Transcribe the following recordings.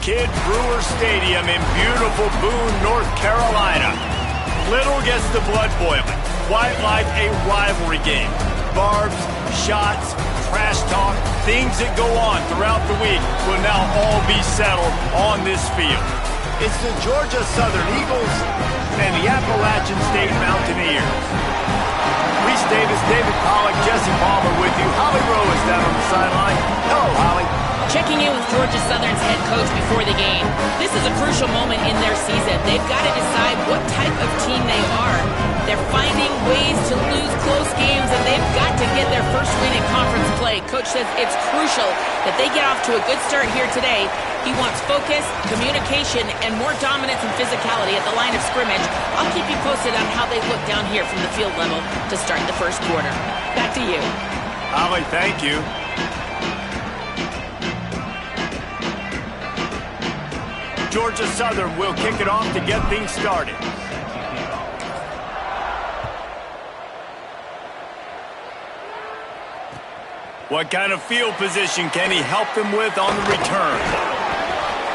Kidd Brewer Stadium in beautiful Boone, North Carolina. Little gets the blood boiling, quite like a rivalry game. Barbs, shots, trash talk, things that go on throughout the week will now all be settled on this field. It's the Georgia Southern Eagles and the Appalachian State Mountaineers. Reese Davis, David Pollack, Jesse Palmer with you. Holly Rowe is down on the sideline. Hello, Holly. Checking in with Georgia Southern's head coach before the game. This is a crucial moment in their season. They've got to decide what type of team they are. They're finding ways to lose close games, and they've got to get their first win in conference play. Coach says it's crucial that they get off to a good start here today. He wants focus, communication, and more dominance and physicality at the line of scrimmage. I'll keep you posted on how they look down here from the field level to start the first quarter. Back to you. Holly, thank you. Georgia Southern will kick it off to get things started. What kind of field position can he help them with on the return?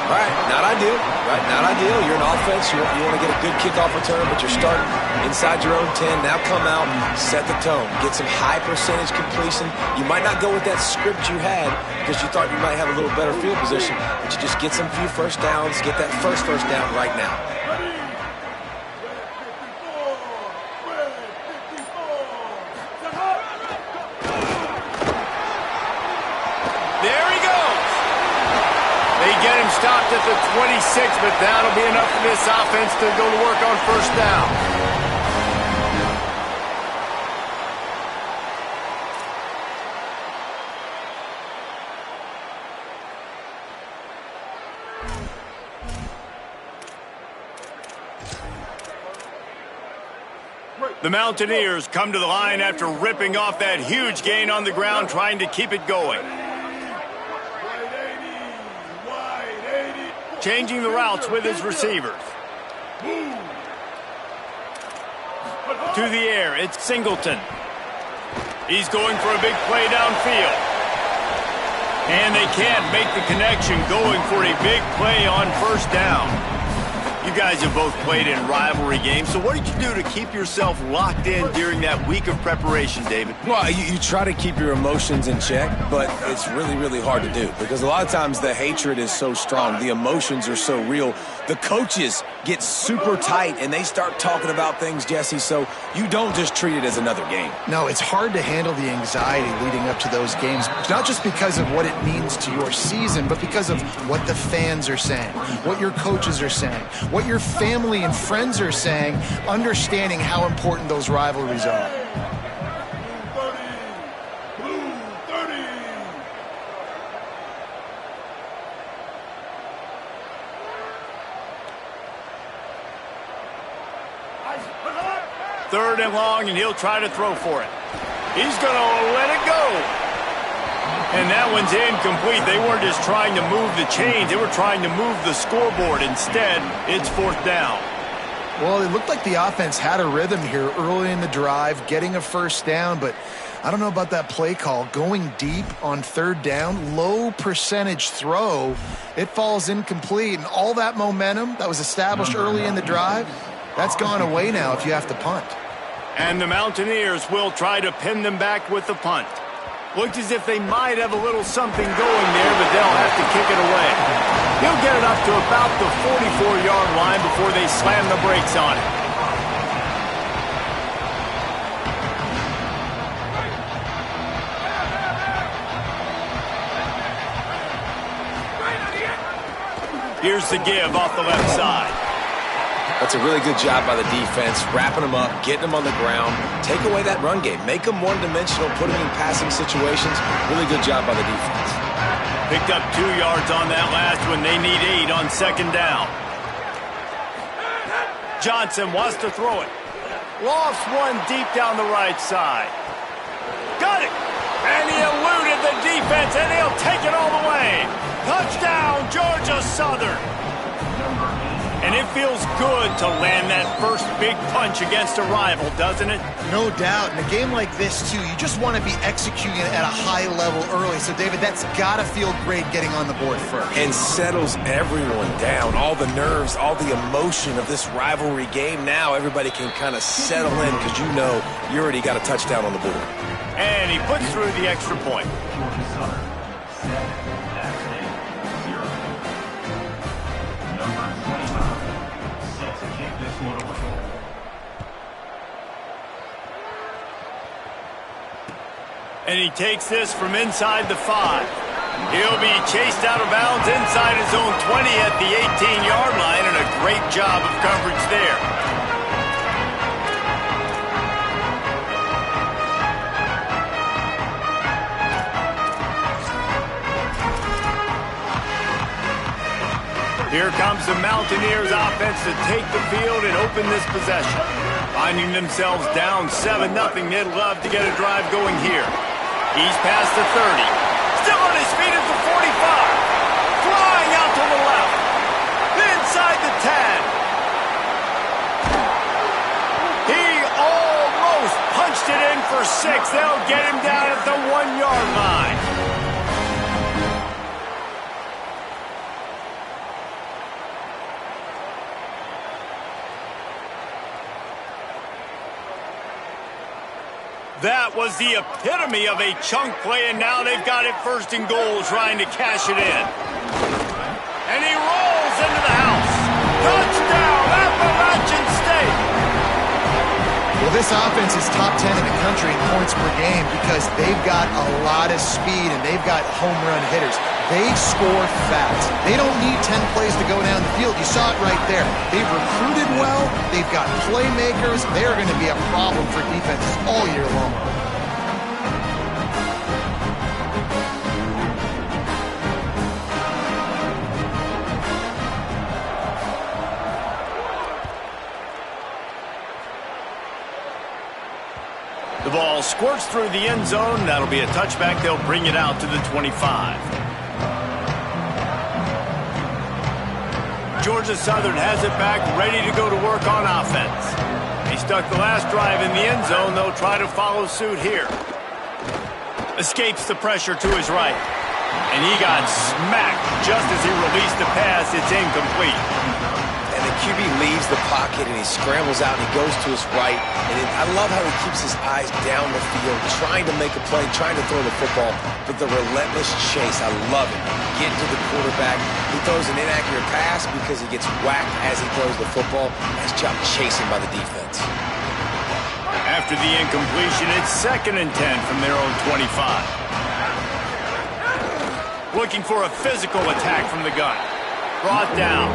Right, not ideal. Right, not ideal. You're an offense. You want to get a good kickoff return, but you're starting inside your own 10. Now come out, set the tone. Get some high percentage completion. You might not go with that script you had because you thought you might have a little better field position, but you just get some few first downs. Get that first down right now. Stopped at the 26, but that'll be enough for this offense to go to work on first down. The Mountaineers come to the line after ripping off that huge gain on the ground, trying to keep it going. Changing the routes with his receivers. To the air, it's Singleton. He's going for a big play downfield. And they can't make the connection, going for a big play on first down. You guys have both played in rivalry games, so what did you do to keep yourself locked in during that week of preparation, David? Well, you try to keep your emotions in check, but it's really, really hard to do because a lot of times the hatred is so strong. The emotions are so real. The coaches get super tight, and they start talking about things, Jesse, so you don't just treat it as another game. No, it's hard to handle the anxiety leading up to those games, not just because of what it means to your season, but because of what the fans are saying, what your coaches are saying, what your family and friends are saying, understanding how important those rivalries are. Third and long, and he'll try to throw for it. He's going to let it go. And that one's incomplete. They weren't just trying to move the chains. They were trying to move the scoreboard. Instead, it's fourth down. Well, it looked like the offense had a rhythm here early in the drive, getting a first down, but I don't know about that play call. Going deep on third down, low percentage throw, it falls incomplete. And all that momentum that was established early in the drive, that's gone away now if you have to punt. And the Mountaineers will try to pin them back with the punt. Looks as if they might have a little something going there, but they'll have to kick it away. He'll get it up to about the 44-yard line before they slam the brakes on it. Here's the give off the left side. That's a really good job by the defense, wrapping them up, getting them on the ground. Take away that run game. Make them one-dimensional, put them in passing situations. Really good job by the defense. Picked up 2 yards on that last one. They need 8 on second down. Johnson wants to throw it. Lofts one deep down the right side. Got it! And he eluded the defense, and he'll take it all the way. Touchdown, Georgia Southern. And it feels good to land that first big punch against a rival, doesn't it? No doubt. In a game like this, too, you just want to be executing it at a high level early. So, David, that's got to feel great getting on the board first. And settles everyone down. All the nerves, all the emotion of this rivalry game. Now everybody can kind of settle in because you know you already got a touchdown on the board. And he puts through the extra point. And he takes this from inside the 5. He'll be chased out of bounds inside his own 20 at the 18-yard line, and a great job of coverage there. Here comes the Mountaineers offense to take the field and open this possession. Finding themselves down 7-0, they'd love to get a drive going here. He's past the 30. Still on his feet at the 45. Flying out to the left. Inside the 10. He almost punched it in for 6. They'll get him down at the 1-yard line. That was the epitome of a chunk play, and now they've got it first and goal, trying to cash it in. And he rolls into the house. Touchdown, Appalachian State! Well, this offense is top 10 in the country in points per game because they've got a lot of speed and they've got home run hitters. They score fast. They don't need 10 plays to go down the field. You saw it right there. They've recruited well. They've got playmakers. They're going to be a problem for defenses all year long. The ball squirts through the end zone. That'll be a touchback. They'll bring it out to the 25. Georgia Southern has it back, ready to go to work on offense. He stuck the last drive in the end zone. They'll try to follow suit here. Escapes the pressure to his right. And he got smacked just as he released the pass. It's incomplete. And the QB leaves the pocket and he scrambles out and he goes to his right. And I love how he keeps his eyes down the field, trying to make a play, trying to throw the football, but the relentless chase, I love it. Getting to the quarterback. He throws an inaccurate pass because he gets whacked as he throws the football. Nice job chasing by the defense. After the incompletion, it's 2nd and 10 from their own 25. Looking for a physical attack from the gun. Brought down.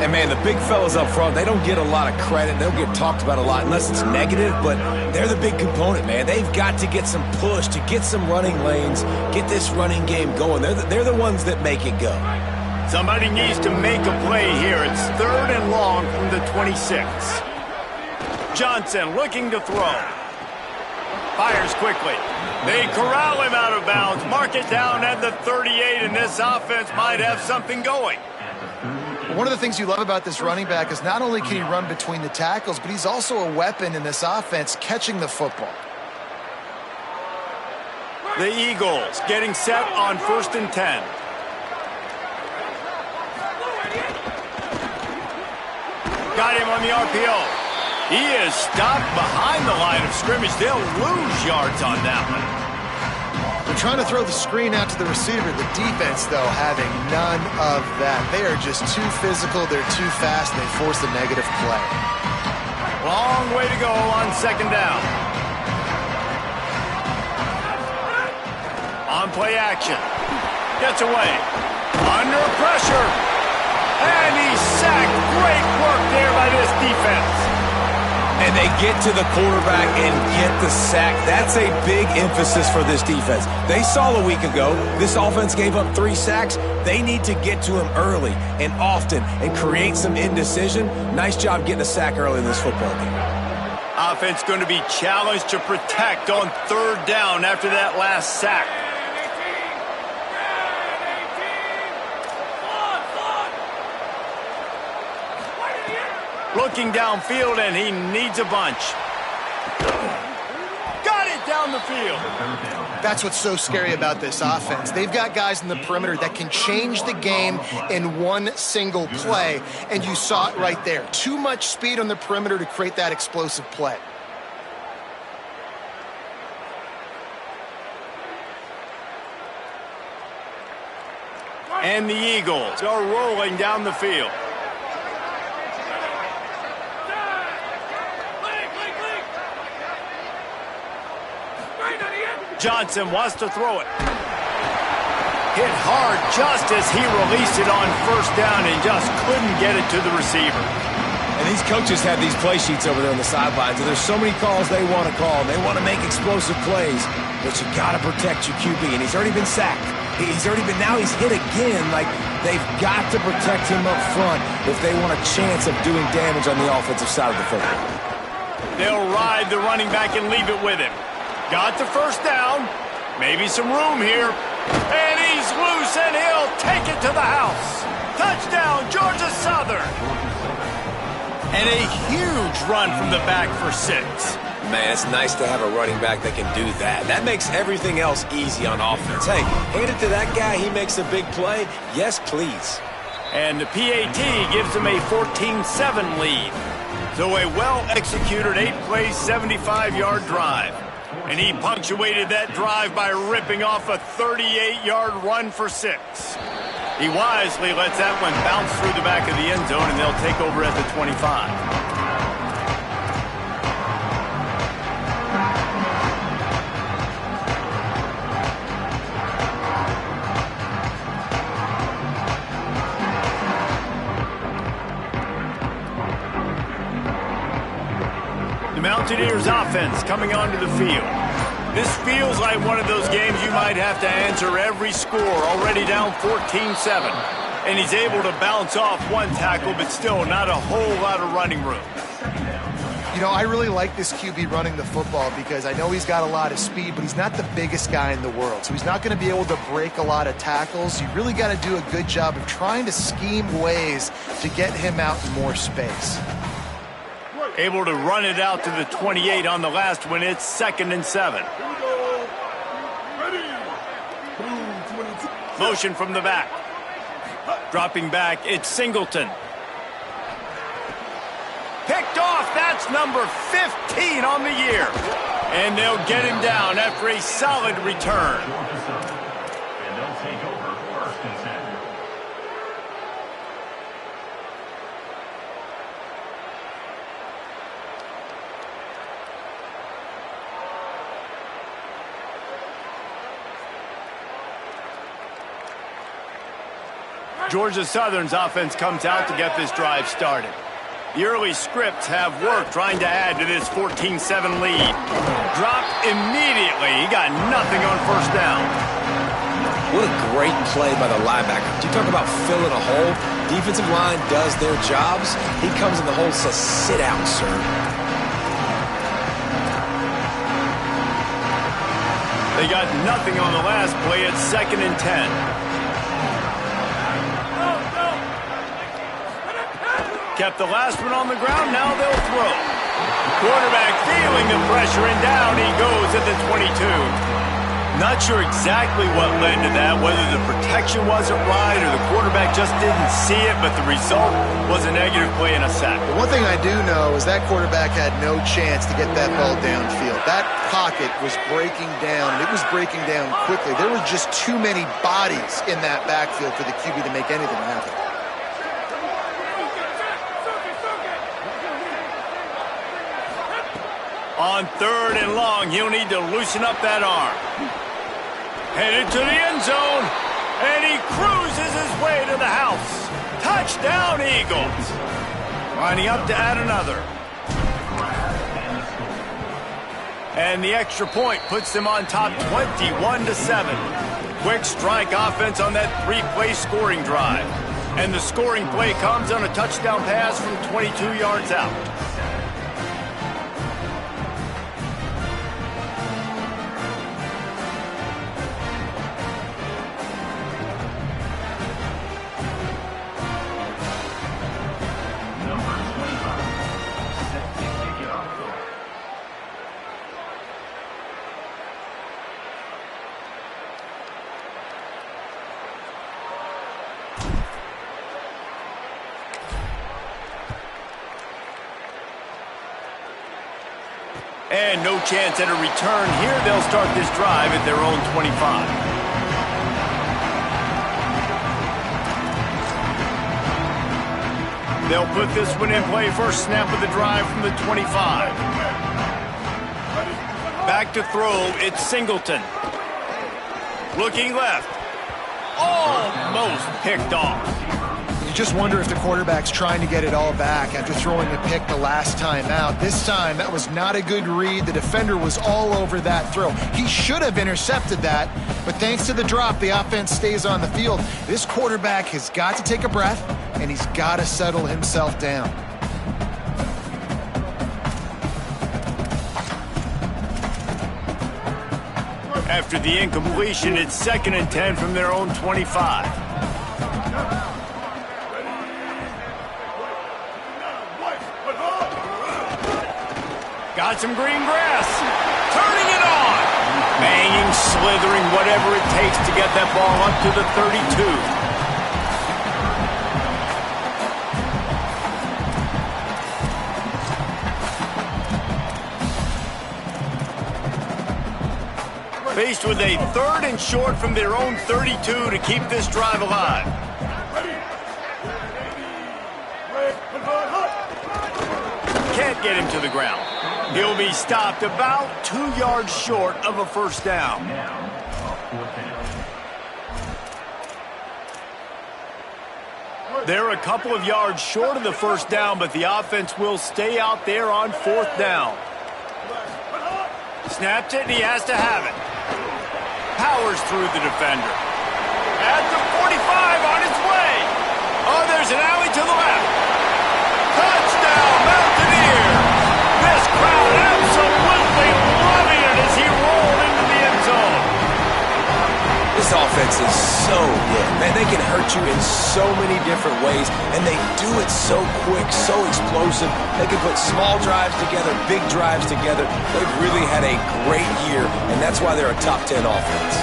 And, man, the big fellas up front, they don't get a lot of credit. They don't get talked about a lot unless it's negative, but they're the big component, man. They've got to get some push, to get some running lanes, get this running game going. They're the ones that make it go. Somebody needs to make a play here. It's 3rd and long from the 26. Johnson looking to throw. Fires quickly. They corral him out of bounds. Mark it down at the 38, and this offense might have something going. One of the things you love about this running back is not only can he run between the tackles, but he's also a weapon in this offense catching the football. The Eagles getting set on 1st and 10. Got him on the RPO. He is stopped behind the line of scrimmage. They'll lose yards on that one. They're trying to throw the screen out to the receiver. The defense, though, having none of that. They are just too physical. They're too fast. They force a negative play. Long way to go on 2nd down. On play action. Gets away. Under pressure. And he's sacked. Great work there by this defense. And they get to the quarterback and get the sack. That's a big emphasis for this defense. They saw a week ago this offense gave up 3 sacks. They need to get to him early and often and create some indecision. Nice job getting a sack early in this football game. Offense going to be challenged to protect on 3rd down after that last sack. Looking downfield, and he needs a bunch. Got it down the field. That's what's so scary about this offense. They've got guys in the perimeter that can change the game in one single play, and you saw it right there. Too much speed on the perimeter to create that explosive play. And the Eagles are rolling down the field. Johnson wants to throw it. Hit hard just as he released it on first down and just couldn't get it to the receiver. And these coaches have these play sheets over there on the sidelines, and there's so many calls they want to call. They want to make explosive plays, but you got to protect your QB, and he's already been sacked. Now he's hit again. Like, they've got to protect him up front if they want a chance of doing damage on the offensive side of the football. They'll ride the running back and leave it with him. Got the first down. Maybe some room here. And he's loose, and he'll take it to the house. Touchdown, Georgia Southern. And a huge run from the back for 6. Man, it's nice to have a running back that can do that. That makes everything else easy on offense. Hey, hand it to that guy. He makes a big play. Yes, please. And the PAT gives him a 14-7 lead. So a well-executed 8-play, 75-yard drive. And he punctuated that drive by ripping off a 38-yard run for 6. He wisely lets that one bounce through the back of the end zone, and they'll take over at the 25. Mountaineers offense coming onto the field. This feels like one of those games you might have to answer every score, already down 14-7. And he's able to bounce off one tackle, but still not a whole lot of running room. You know, I really like this QB running the football because I know he's got a lot of speed, but he's not the biggest guy in the world. So he's not going to be able to break a lot of tackles. You really got to do a good job of trying to scheme ways to get him out in more space. Able to run it out to the 28 on the last one. It's 2nd and 7. Motion from the back. Dropping back, it's Singleton. Picked off, that's number 15 on the year. And they'll get him down after a solid return. And they'll take over 1st and 10. Georgia Southern's offense comes out to get this drive started. The early scripts have worked trying to add to this 14-7 lead. Dropped immediately. He got nothing on first down. What a great play by the linebacker. You talk about filling a hole. Defensive line does their jobs. He comes in the hole and says, sit down, sir. They got nothing on the last play. It's 2nd and 10. Kept the last one on the ground, now they'll throw. Quarterback feeling the pressure, and down he goes at the 22. Not sure exactly what led to that, whether the protection wasn't right or the quarterback just didn't see it, but the result was a negative play and a sack. The one thing I do know is that quarterback had no chance to get that ball downfield. That pocket was breaking down, and it was breaking down quickly. There were just too many bodies in that backfield for the QB to make anything happen. On 3rd and long, he'll need to loosen up that arm. Headed to the end zone, and he cruises his way to the house. Touchdown, Eagles. Lining up to add another. And the extra point puts them on top 21-7. Quick strike offense on that 3-play scoring drive. And the scoring play comes on a touchdown pass from 22 yards out. Number 25. And no chance at a return here. They'll start this drive at their own 25. They'll put this one in play. First snap of the drive from the 25. Back to throw. It's Singleton. Looking left. Almost picked off. You just wonder if the quarterback's trying to get it all back after throwing a pick the last time out. This time, that was not a good read. The defender was all over that throw. He should have intercepted that, but thanks to the drop, the offense stays on the field. This quarterback has got to take a breath, and he's got to settle himself down. After the incompletion, it's 2nd and 10 from their own 25. Got some green grass. Turning it on. Banging, slithering, whatever it takes to get that ball up to the 32. Faced with a 3rd and short from their own 32 to keep this drive alive. Can't get him to the ground. He'll be stopped about 2 yards short of a first down. They're a couple of yards short of the first down, but the offense will stay out there on 4th down. Snapped it, and he has to have it. Powers through the defender. At the 45, on its way. Oh, there's an alley to the left. Touchdown, Mountaineer. This crowd absolutely loving it as he rolled into the end zone. This offense is so good. Man, they can hurt you in so many different ways, and they do it so quick, so explosive. They can put small drives together, big drives together. They've really had a great year, and that's why they're a top 10 offense.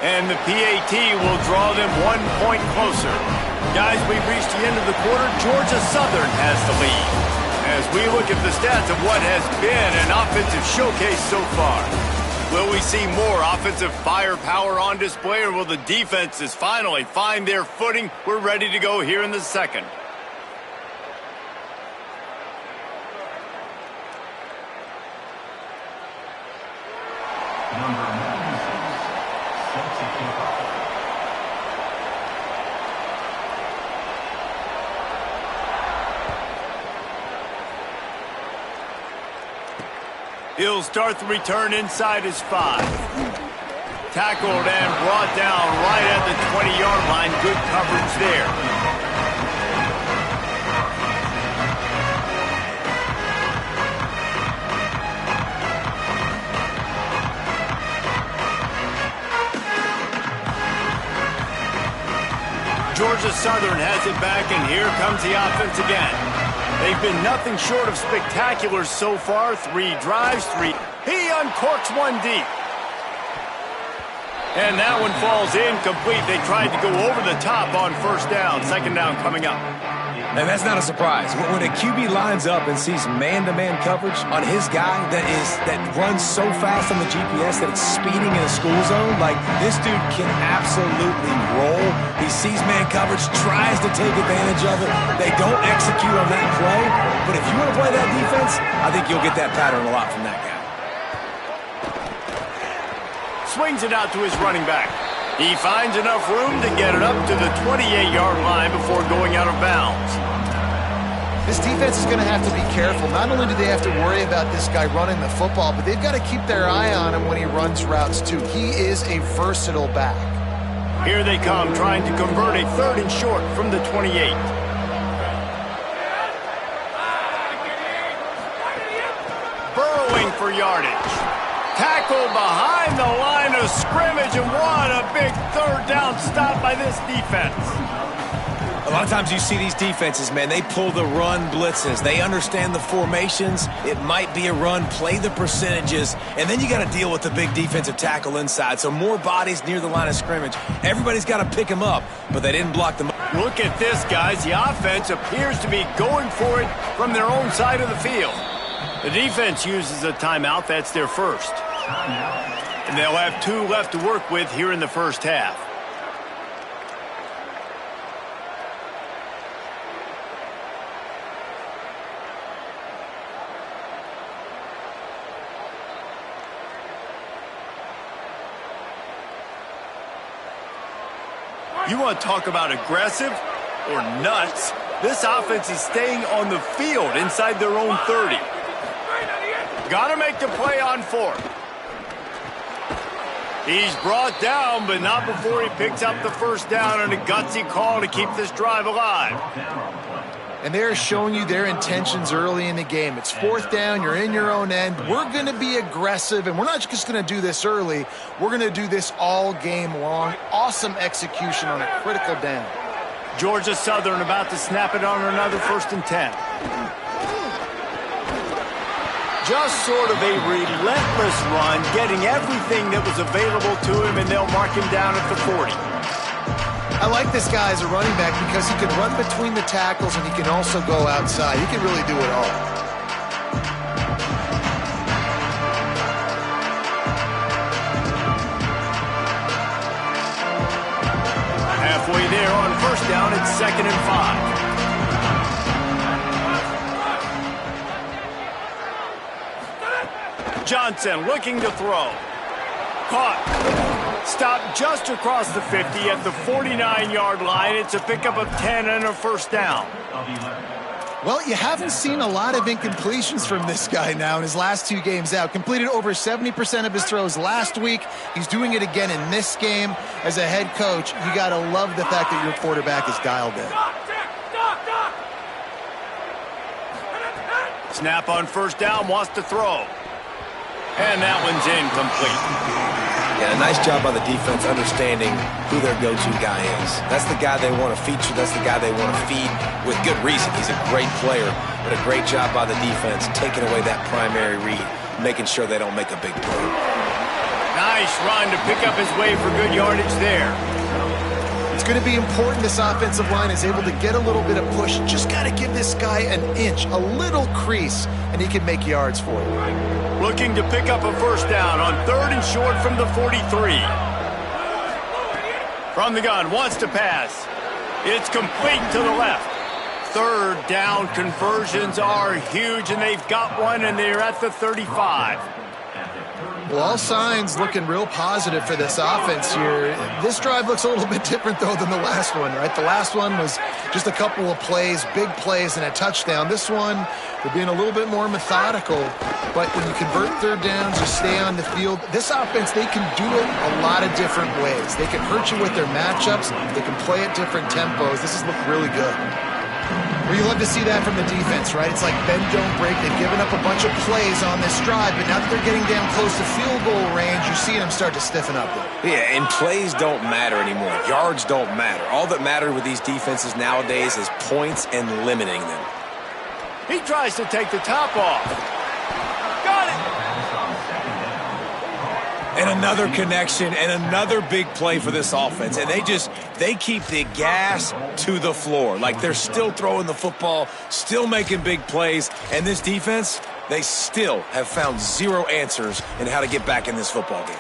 And the PAT will draw them 1 point closer. Guys, we've reached the end of the quarter. Georgia Southern has the lead. As we look at the stats of what has been an offensive showcase so far. Will we see more offensive firepower on display, or will the defenses finally find their footing? We're ready to go here in the second. Number 96, set to kick off. He'll start the return inside his 5. Tackled and brought down right at the 20-yard line. Good coverage there. Georgia Southern has it back, and here comes the offense again. They've been nothing short of spectacular so far. 3 drives, 3. He uncorks one deep. And that one falls incomplete. They tried to go over the top on first down. Second down coming up. And that's not a surprise. When a QB lines up and sees man-to-man coverage on his guy that runs so fast on the GPS that it's speeding in a school zone, like, this dude can absolutely roll. He sees man coverage, tries to take advantage of it. They don't execute on that play, but if you want to play that defense, I think you'll get that pattern a lot from that guy. Swings it out to his running back. He finds enough room to get it up to the 28-yard line before going out of bounds. This defense is going to have to be careful. Not only do they have to worry about this guy running the football, but they've got to keep their eye on him when he runs routes too. He is a versatile back. Here they come, trying to convert a 3rd and short from the 28. Burrowing for yardage. Tackle behind the line of scrimmage, and what a big third down stop by this defense. A lot of times you see these defenses, man, they pull the run blitzes. They understand the formations. It might be a run, play the percentages, and then you got to deal with the big defensive tackle inside. So more bodies near the line of scrimmage. Everybody's got to pick them up, but they didn't block them. Look at this, guys. The offense appears to be going for it from their own side of the field. The defense uses a timeout. That's their first. And they'll have 2 left to work with here in the first half. You want to talk about aggressive or nuts? This offense is staying on the field inside their own 30. Got to make the play on 4th. He's brought down, but not before he picks up the first down on a gutsy call to keep this drive alive. And they're showing you their intentions early in the game. It's 4th down. You're in your own end. We're going to be aggressive, and we're not just going to do this early. We're going to do this all game long. Awesome execution on a critical down. Georgia Southern about to snap it on another 1st and 10. Just sort of a relentless run, getting everything that was available to him, and they'll mark him down at the 40. I like this guy as a running back because he can run between the tackles and he can also go outside. He can really do it all. Halfway there on 1st down, it's 2nd and 5. Johnson looking to throw. Caught. Stopped just across the 50 at the 49-yard line. It's a pickup of 10 and a 1st down. Well, you haven't seen a lot of incompletions from this guy now in his last 2 games out. Completed over 70% of his throws last week. He's doing it again in this game. As a head coach, you got to love the fact that your quarterback is dialed in. Snap on 1st down, wants to throw. And that one's incomplete. Yeah, nice job by the defense understanding who their go-to guy is. That's the guy they want to feature. That's the guy they want to feed with good reason. He's a great player, but a great job by the defense taking away that primary read, making sure they don't make a big play. Nice run to pick up his way for good yardage there. It's going to be important this offensive line is able to get a little bit of push. Just got to give this guy an inch, a little crease, and he can make yards for you. Looking to pick up a 1st down on 3rd and short from the 43. From the gun, wants to pass. It's complete to the left. 3rd down conversions are huge, and they've got one, and they're at the 35. Well, all signs looking real positive for this offense here. This drive looks a little bit different, though, than the last one, right? The last one was just a couple of plays, big plays, and a touchdown. This one, they're being a little bit more methodical. But when you convert 3rd downs, you stay on the field. This offense, they can do it a lot of different ways. They can hurt you with their matchups. They can play at different tempos. This has looked really good. Well, you love to see that from the defense, right? It's like bend, don't break. They've given up a bunch of plays on this drive, but now that they're getting down close to field goal range, you're seeing them start to stiffen up there. Yeah, and plays don't matter anymore. Yards don't matter. All that matters with these defenses nowadays is points and limiting them. He tries to take the top off. Got it! And another connection and another big play for this offense. And they keep the gas to the floor. Like they're still throwing the football, still making big plays. And this defense, they still have found 0 answers in how to get back in this football game.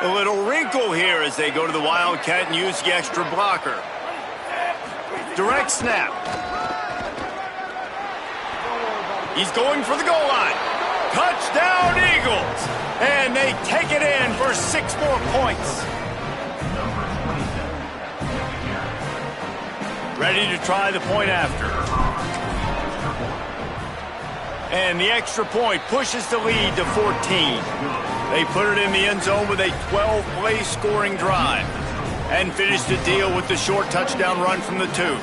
A little wrinkle here as they go to the Wildcat and use the extra blocker. Direct snap. He's going for the goal line. Touchdown, Eagles! And they take it in for 6 more points. Ready to try the point after. And the extra point pushes the lead to 14. They put it in the end zone with a 12-play scoring drive and finish the deal with the short touchdown run from the 2.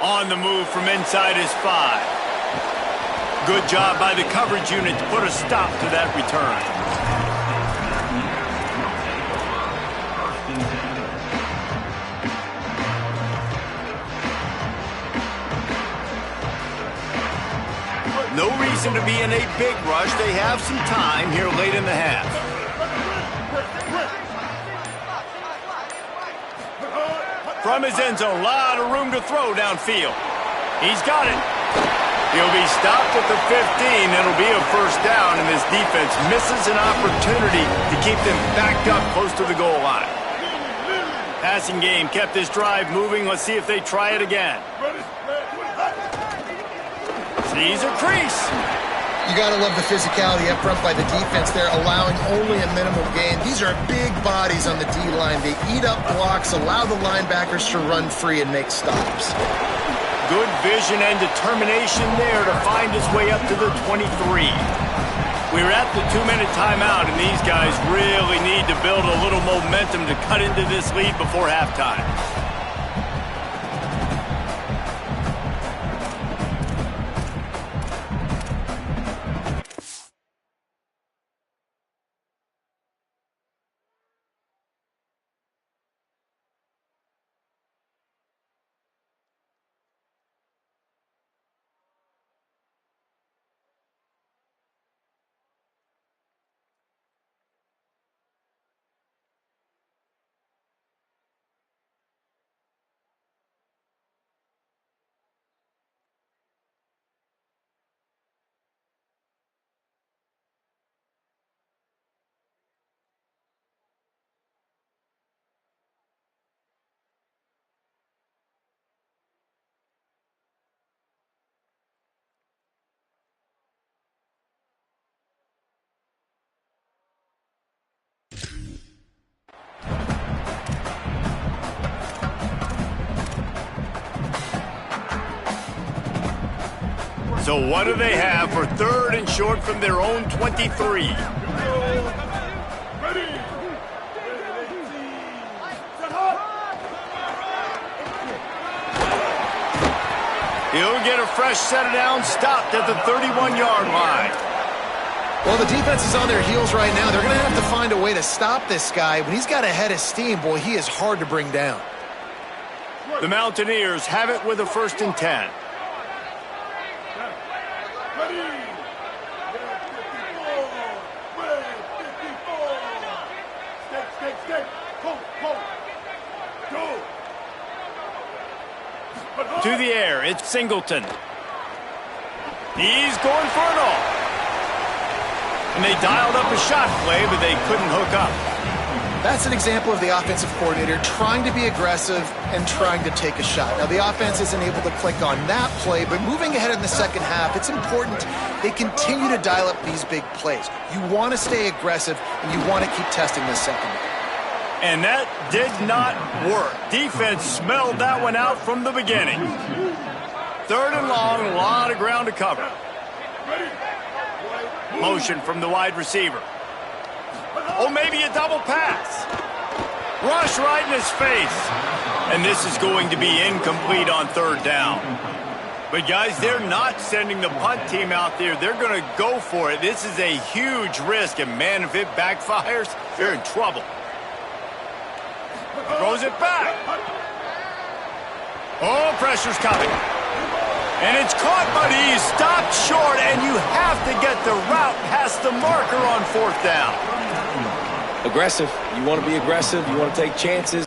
On the move from inside his 5. Good job by the coverage unit to put a stop to that return. No reason to be in a big rush. They have some time here late in the half. From his end zone, a lot of room to throw downfield. He's got it. He'll be stopped at the 15. It'll be a first down, and this defense misses an opportunity to keep them backed up close to the goal line. Passing game kept this drive moving. Let's see if they try it again. Sees a crease. You got to love the physicality up front by the defense there, allowing only a minimal gain. These are big bodies on the D-line. They eat up blocks, allow the linebackers to run free and make stops. Good vision and determination there to find his way up to the 23. We're at the 2-minute timeout, and these guys really need to build a little momentum to cut into this lead before halftime. So what do they have for 3rd and short from their own 23? He'll get a fresh set down, stopped at the 31-yard line. Well, the defense is on their heels right now. They're going to have to find a way to stop this guy. When he's got a head of steam, boy, he is hard to bring down. The Mountaineers have it with a 1st and 10. To the air, it's Singleton. He's going for it all. And they dialed up a shot play, but they couldn't hook up. That's an example of the offensive coordinator trying to be aggressive and trying to take a shot. Now, the offense isn't able to click on that play, but moving ahead in the second half, it's important they continue to dial up these big plays. You want to stay aggressive, and you want to keep testing the secondary. And that did not work. Defense smelled that one out from the beginning. 3rd and long, a lot of ground to cover. Motion from the wide receiver. Oh, maybe a double pass. Rush right in his face. And this is going to be incomplete on 3rd down. But, guys, they're not sending the punt team out there. They're going to go for it. This is a huge risk. And, man, if it backfires, they're in trouble. Throws it back. Oh, pressure's coming. And it's caught, but he's stopped short, and you have to get the route past the marker on 4th down. Aggressive. You want to be aggressive. You want to take chances.